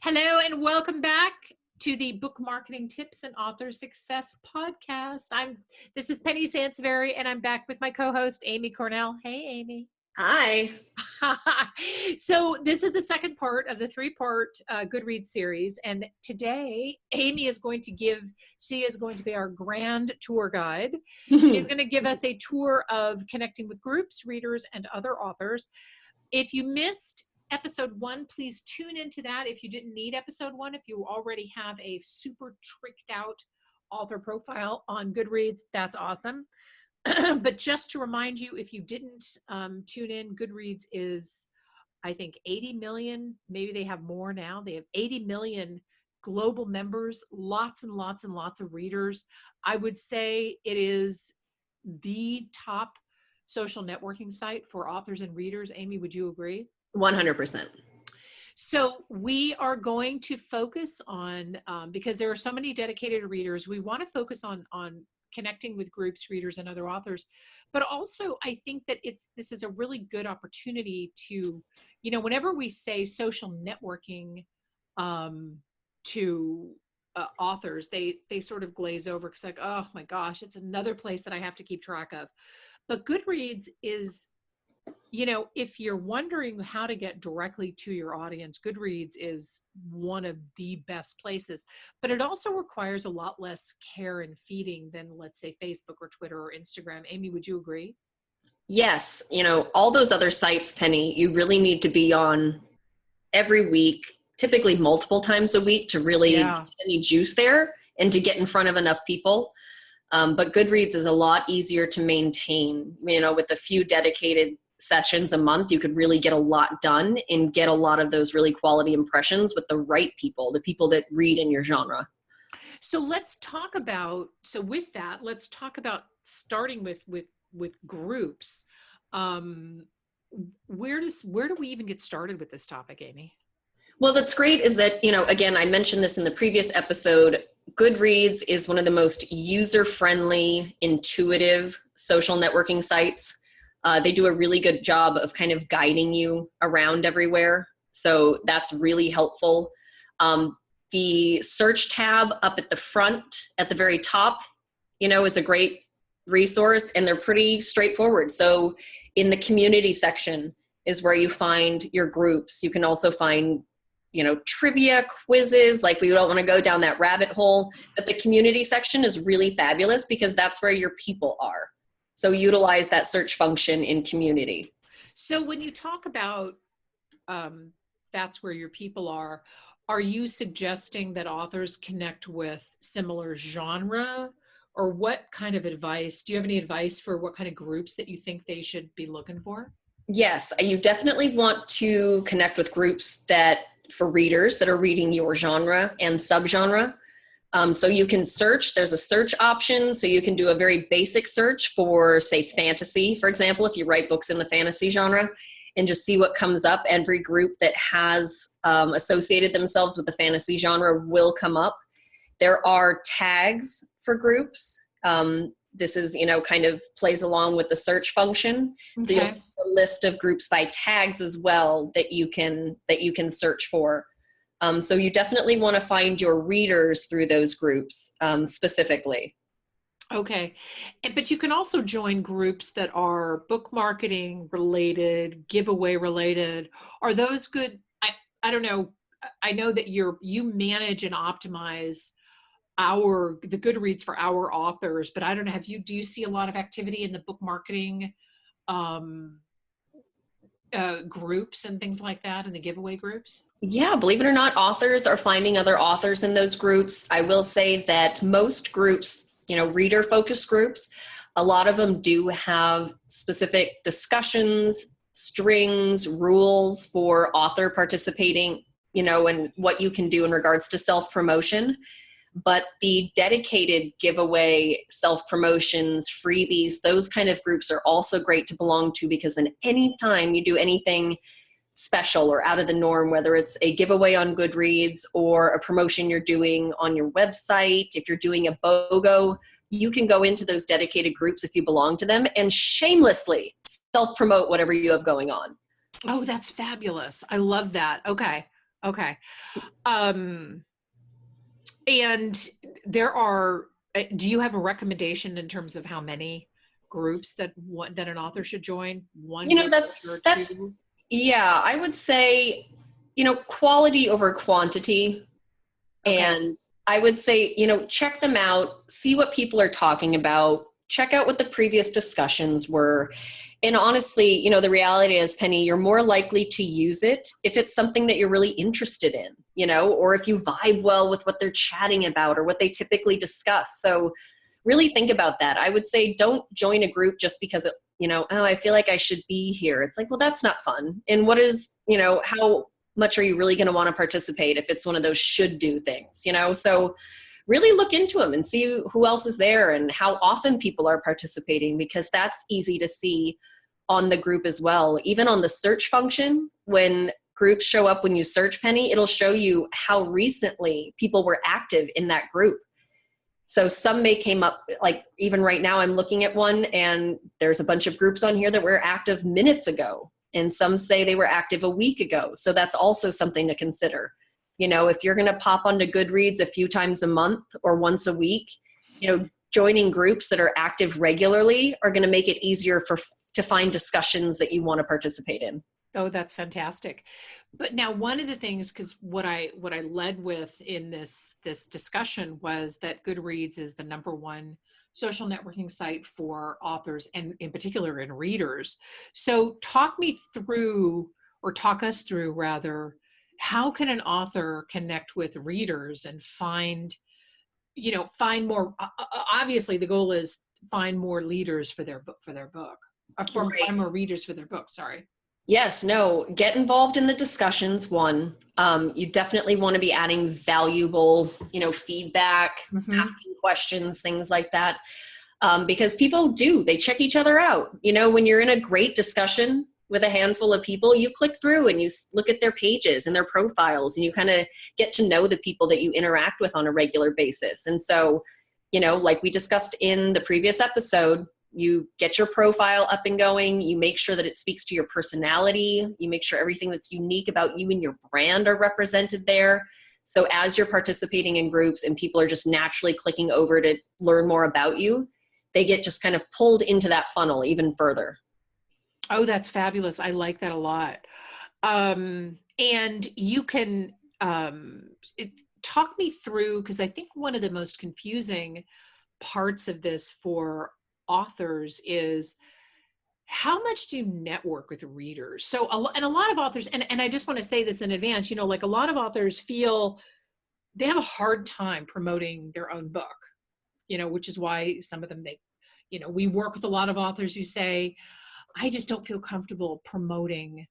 Hello and welcome back to the Book Marketing Tips and Author Success Podcast. This is Penny Sansevieri, and I'm back with my co-host Amy Cornell. Hey, Amy. Hi. So this is the second part of the three-part Goodreads series, and today Amy is going to be our grand tour guide. She's going to give us a tour of connecting with groups, readers, and other authors. If you missed episode 1, please tune into that. If you didn't need episode 1, if you already have a super tricked out author profile on Goodreads, that's awesome. But just to remind you, if you didn't tune in, Goodreads is, I think, 80 million, maybe they have more now. They have 80 million global members, lots and lots and lots of readers. I would say it is the top social networking site for authors and readers. Amy, would you agree? 100%. So we are going to focus on, because there are so many dedicated readers, we want to focus on connecting with groups, readers, and other authors. But also, I think that this is a really good opportunity to, whenever we say social networking to authors, they sort of glaze over because like, oh my gosh, it's another place that I have to keep track of. But Goodreads is, if you're wondering how to get directly to your audience, Goodreads is one of the best places, but it also requires a lot less care and feeding than, let's say, Facebook or Twitter or Instagram. Amy, would you agree? Yes. All those other sites, Penny, you really need to be on every week, typically multiple times a week to really get any juice there and to get in front of enough people. But Goodreads is a lot easier to maintain, with a few dedicated sessions a month, you could really get a lot done and get a lot of those really quality impressions with the right people, the people that read in your genre. So let's talk about starting with groups. Where do we even get started with this topic, Amy? Well, that's great is that, again, I mentioned this in the previous episode, Goodreads is one of the most user-friendly, intuitive social networking sites. They do a really good job of kind of guiding you around everywhere. So that's really helpful. The search tab up at the front, at the very top, is a great resource, and they're pretty straightforward. So in the community section is where you find your groups. You can also find, trivia, quizzes, like we don't want to go down that rabbit hole, but the community section is really fabulous because that's where your people are. So utilize that search function in community. So when you talk about that's where your people are you suggesting that authors connect with similar genre? Or what kind of advice? Do you have any advice for what kind of groups that you think they should be looking for? Yes, you definitely want to connect with groups for readers that are reading your genre and subgenre. So you can search, there's a search option, so you can do a very basic search for, say, fantasy, for example, if you write books in the fantasy genre, and just see what comes up. Every group that has associated themselves with the fantasy genre will come up. There are tags for groups. This is, kind of plays along with the search function. Okay. So you'll see a list of groups by tags as well that you can search for. So you definitely want to find your readers through those groups specifically. Okay. But you can also join groups that are book marketing related, giveaway related. Are those good? I don't know. I know that you manage and optimize the Goodreads for our authors, but I don't know, do you see a lot of activity in the book marketing groups and things like that, and the giveaway groups? Yeah, believe it or not, authors are finding other authors in those groups. I will say that most groups, reader-focused groups, a lot of them do have specific discussions, strings, rules for author participating, and what you can do in regards to self-promotion. But the dedicated giveaway, self-promotions, freebies, those kind of groups are also great to belong to, because then anytime you do anything special or out of the norm, whether it's a giveaway on Goodreads or a promotion you're doing on your website, if you're doing a BOGO, you can go into those dedicated groups if you belong to them and shamelessly self-promote whatever you have going on. Oh, that's fabulous. I love that. Okay. Okay. Um, and there are, do you have a recommendation in terms of how many groups that that an author should join? One book or That's two? yeah, I would say, quality over quantity. Okay. And I would say, check them out, see what people are talking about, check out what the previous discussions were. And honestly, the reality is, Penny, you're more likely to use it if it's something that you're really interested in, or if you vibe well with what they're chatting about or what they typically discuss. So really think about that. I would say don't join a group just because, oh, I feel like I should be here. It's like, well, that's not fun. And what is, how much are you really going to want to participate if it's one of those should do things, So really look into them and see who else is there and how often people are participating, because that's easy to see on the group as well. Even on the search function, when groups show up, when you search, Penny, it'll show you how recently people were active in that group. So some may came up, like even right now I'm looking at one and there's a bunch of groups on here that were active minutes ago. And some say they were active a week ago. So that's also something to consider. If you're going to pop onto Goodreads a few times a month or once a week, joining groups that are active regularly are going to make it easier to find discussions that you want to participate in. Oh, that's fantastic. But now one of the things, because what I led with in this discussion was that Goodreads is the #1 social networking site for authors and in particular in readers. So talk us through rather, how can an author connect with readers and find more, obviously the goal is find more leaders for their book, Right. find more readers for their book, sorry. Yes, no, get involved in the discussions. One, you definitely want to be adding valuable, feedback, Mm-hmm. asking questions, things like that. Because people they check each other out. When you're in a great discussion with a handful of people, you click through and you look at their pages and their profiles, and you kind of get to know the people that you interact with on a regular basis. And so, like we discussed in the previous episode, you get your profile up and going, you make sure that it speaks to your personality, you make sure everything that's unique about you and your brand are represented there. So as you're participating in groups and people are just naturally clicking over to learn more about you, they get just kind of pulled into that funnel even further. Oh, that's fabulous. I like that a lot. And you can talk me through, because I think one of the most confusing parts of this for authors is how much do you network with readers? So, and a lot of authors, and I just want to say this in advance, like a lot of authors feel they have a hard time promoting their own book, which is why some of them, we work with a lot of authors who say, I just don't feel comfortable promoting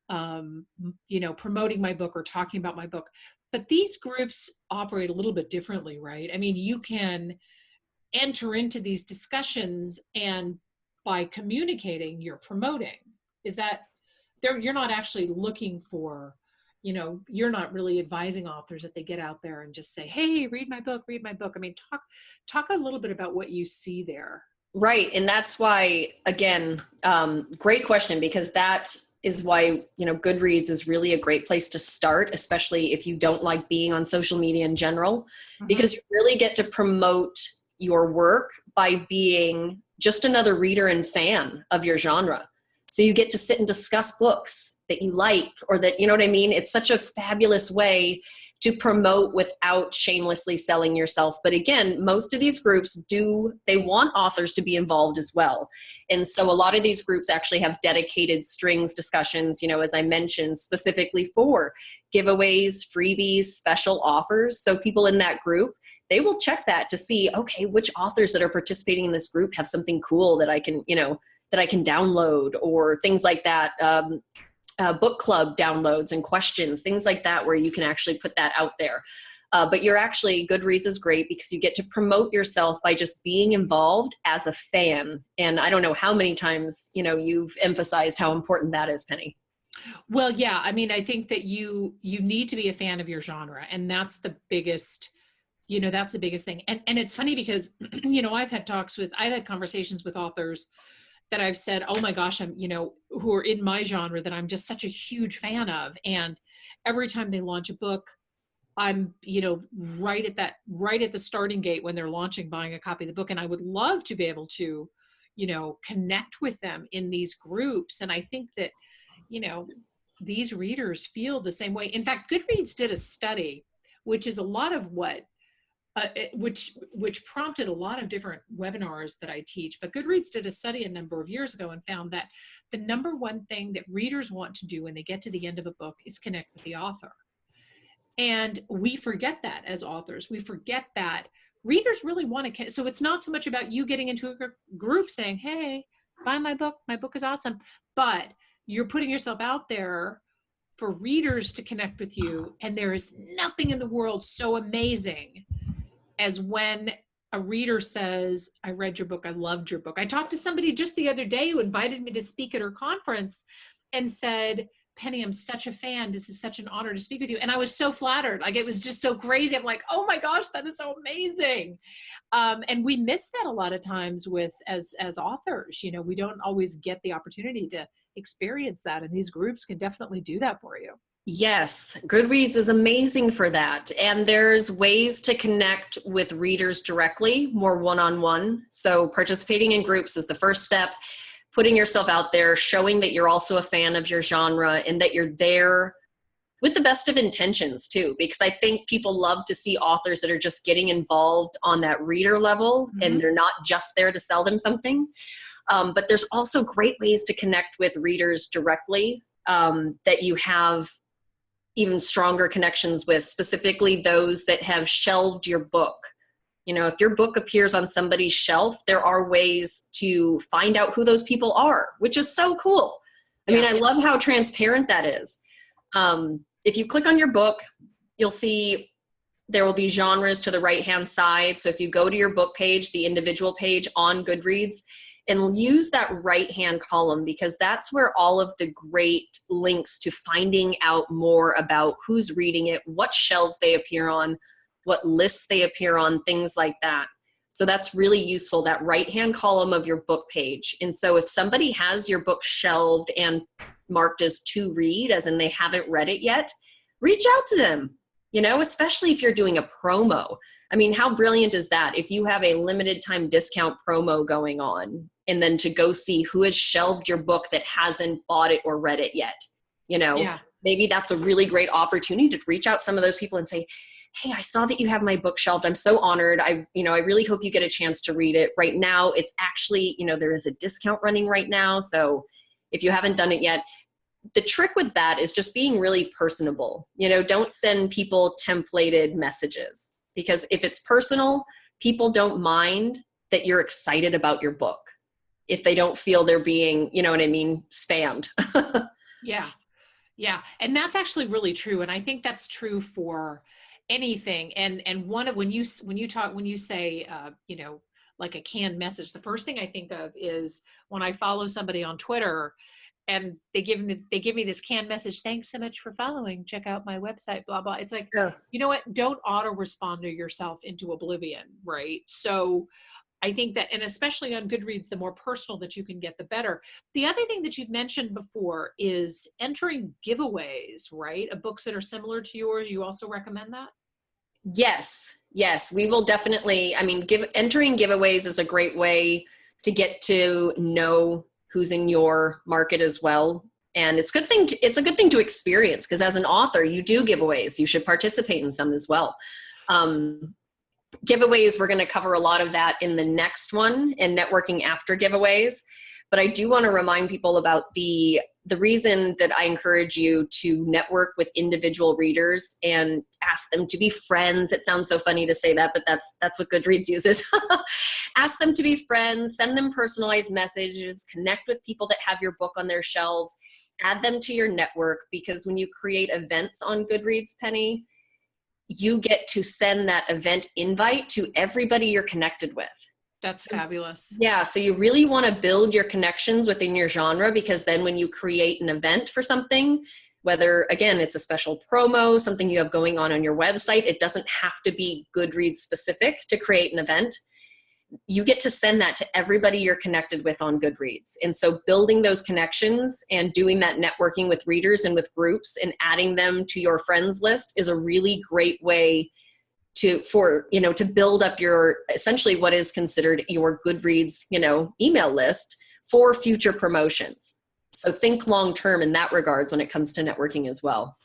promoting my book or talking about my book. But these groups operate a little bit differently, right? I mean, you can enter into these discussions and by communicating, you're promoting. Is that you're not actually looking for, you're not really advising authors that they get out there and just say, hey, read my book, read my book. I mean, talk a little bit about what you see there. Right. And that's why, again, great question, because that is why, Goodreads is really a great place to start, especially if you don't like being on social media in general, because you really get to promote your work by being just another reader and fan of your genre. So you get to sit and discuss books that you like, or that, you know what I mean? It's such a fabulous way to promote without shamelessly selling yourself. But again, most of these groups they want authors to be involved as well. And so a lot of these groups actually have dedicated strings discussions, as I mentioned, specifically for giveaways, freebies, special offers. So people in that group, they will check that to see, okay, which authors that are participating in this group have something cool that I can, that I can download, or things like that. Book club downloads and questions, things like that, where you can actually put that out there. But Goodreads is great because you get to promote yourself by just being involved as a fan. And I don't know how many times, you've emphasized how important that is, Penny. Well, yeah, I mean, I think that you need to be a fan of your genre, and that's the biggest, that's the biggest thing. And it's funny because, I've had conversations with authors that I've said, oh my gosh, I'm, who are in my genre that I'm just such a huge fan of. And every time they launch a book, I'm, you know, right at the starting gate when they're launching, buying a copy of the book. And I would love to be able to, you know, connect with them in these groups. And I think that, you know, these readers feel the same way. In fact, Goodreads did a study, which is a lot of what, which prompted a lot of different webinars that I teach. But Goodreads did a study a number of years ago and found that the number one thing that readers want to do when they get to the end of a book is connect with the author. And we forget that as authors. We forget that readers really want to. So it's not so much about you getting into a group saying, hey, buy my book is awesome. But you're putting yourself out there for readers to connect with you. And there is nothing in the world so amazing as when a reader says, I read your book, I loved your book. I talked to somebody just the other day who invited me to speak at her conference and said, Penny, I'm such a fan. This is such an honor to speak with you. And I was so flattered. Like, it was just so crazy. I'm like, oh my gosh, that is so amazing. And we miss that a lot of times with, as authors, you know, we don't always get the opportunity to experience that. And these groups can definitely do that for you. Yes, Goodreads is amazing for that. And there's ways to connect with readers directly, more one-on-one. So participating in groups is the first step. Putting yourself out there, showing that you're also a fan of your genre and that you're there with the best of intentions too, because I think people love to see authors that are just getting involved on that reader level, and they're not just there to sell them something. But there's also great ways to connect with readers directly that you have even stronger connections with, specifically those that have shelved your book. You know, if your book appears on somebody's shelf, there are ways to find out who those people are, which is so cool. I mean, I love how transparent that is. If you click on your book, you'll see there will be genres to the right-hand side. So if you go to your book page, the individual page on Goodreads, and use that right-hand column, because that's where all of the great links to finding out more about who's reading it, what shelves they appear on, what lists they appear on, things like that. So that's really useful, that right-hand column of your book page. And so if somebody has your book shelved and marked as to read, as in they haven't read it yet, reach out to them, you know, especially if you're doing a promo. I mean, how brilliant is that? If you have a limited time discount promo going on, and then to go see who has shelved your book that hasn't bought it or read it yet, you know, maybe that's a really great opportunity to reach out to some of those people and say, hey, I saw that you have my book shelved. I'm so honored. I really hope you get a chance to read it. Right now, it's actually, you know, there is a discount running right now. So if you haven't done it yet, the trick with that is just being really personable. You know, don't send people templated messages, because if it's personal, people don't mind that you're excited about your book if they don't feel they're being, you know what I mean, spammed. Yeah. And that's actually really true. And I think that's true for anything. And one of, when you say, you know, like a canned message, the first thing I think of is when I follow somebody on Twitter and they give me this canned message. Thanks so much for following. Check out my website, blah, blah. It's like, you know what? Don't auto respond to yourself into oblivion. Right. So I think that, and especially on Goodreads, the more personal that you can get, the better. The other thing that you've mentioned before is entering giveaways, right? Of books that are similar to yours. You also recommend that? Yes, we will definitely. I mean, entering giveaways is a great way to get to know who's in your market as well. And it's a good thing to experience, because as an author, you do giveaways. You should participate in some as well. Giveaways, we're going to cover a lot of that in the next one, and networking after giveaways. But I do want to remind people about the reason that I encourage you to network with individual readers and ask them to be friends. It sounds so funny to say that, but that's what Goodreads uses. Ask them to be friends, send them personalized messages, connect with people that have your book on their shelves, add them to your network, because when you create events on Goodreads, Penny, you get to send that event invite to everybody you're connected with. That's fabulous. Yeah, so you really want to build your connections within your genre, because then when you create an event for something, whether, again, it's a special promo, something you have going on your website, it doesn't have to be Goodreads specific to create an event. you get to send that to everybody you're connected with on Goodreads. And so building those connections and doing that networking with readers and with groups and adding them to your friends list is a really great way to build up your, essentially what is considered your Goodreads, email list for future promotions. So think long-term in that regards when it comes to networking as well.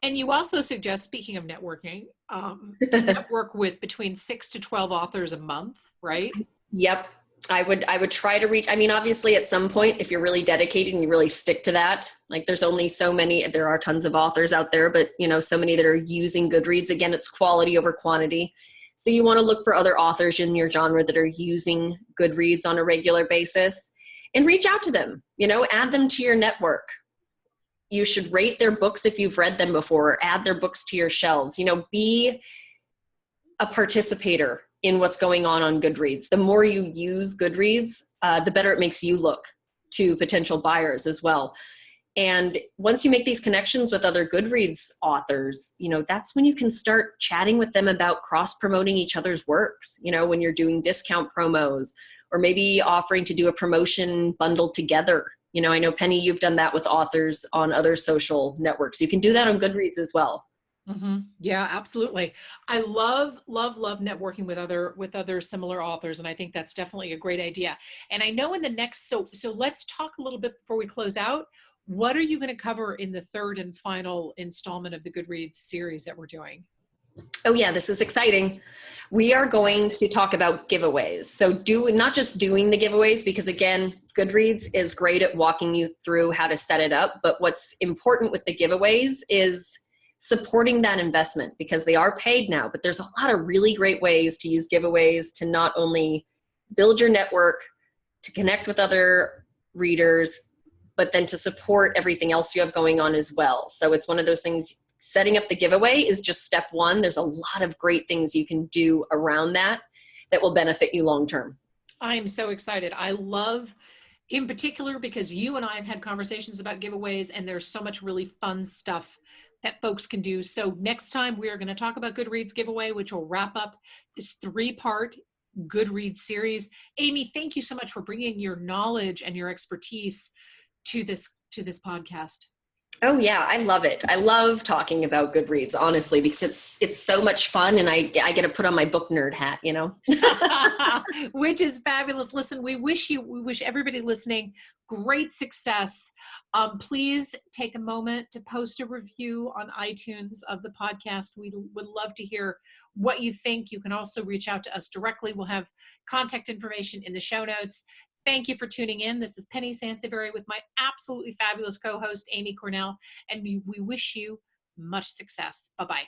And you also suggest, speaking of networking, to network with between 6 to 12 authors a month, right? Yep. I would try to reach, obviously at some point, if you're really dedicated and you really stick to that, like there's only so many, there are tons of authors out there, but so many that are using Goodreads. Again, it's quality over quantity. So you want to look for other authors in your genre that are using Goodreads on a regular basis and reach out to them, add them to your network. You should rate their books if you've read them before, or add their books to your shelves. Be a participator in what's going on Goodreads. The more you use Goodreads, the better it makes you look to potential buyers as well. And once you make these connections with other Goodreads authors, that's when you can start chatting with them about cross-promoting each other's works, when you're doing discount promos, or maybe offering to do a promotion bundled together. I know, Penny, you've done that with authors on other social networks. You can do that on Goodreads as well. Mm-hmm. Yeah, absolutely. I love networking with other similar authors. And I think that's definitely a great idea. And I know in the next, so let's talk a little bit before we close out. What are you going to cover in the third and final installment of the Goodreads series that we're doing? Oh yeah, this is exciting. We are going to talk about giveaways. So not just doing the giveaways, because again, Goodreads is great at walking you through how to set it up. But what's important with the giveaways is supporting that investment, because they are paid now, but there's a lot of really great ways to use giveaways to not only build your network, to connect with other readers, but then to support everything else you have going on as well. So it's one of those things. Setting up the giveaway is just step one. There's a lot of great things you can do around that will benefit you long term. I'm so excited. I love, in particular, because you and I have had conversations about giveaways, and there's so much really fun stuff that folks can do. So next time we are going to talk about Goodreads giveaway, which will wrap up this 3-part Goodreads series. Amy, thank you so much for bringing your knowledge and your expertise to this podcast. Oh yeah, I love it. I love talking about Goodreads, honestly, because it's so much fun, and I get to put on my book nerd hat, Which is fabulous. Listen, we wish everybody listening great success. Please take a moment to post a review on iTunes of the podcast. We would love to hear what you think. You can also reach out to us directly. We'll have contact information in the show notes. Thank you for tuning in. This is Penny Sansevieri with my absolutely fabulous co-host, Amy Cornell, and we wish you much success. Bye-bye.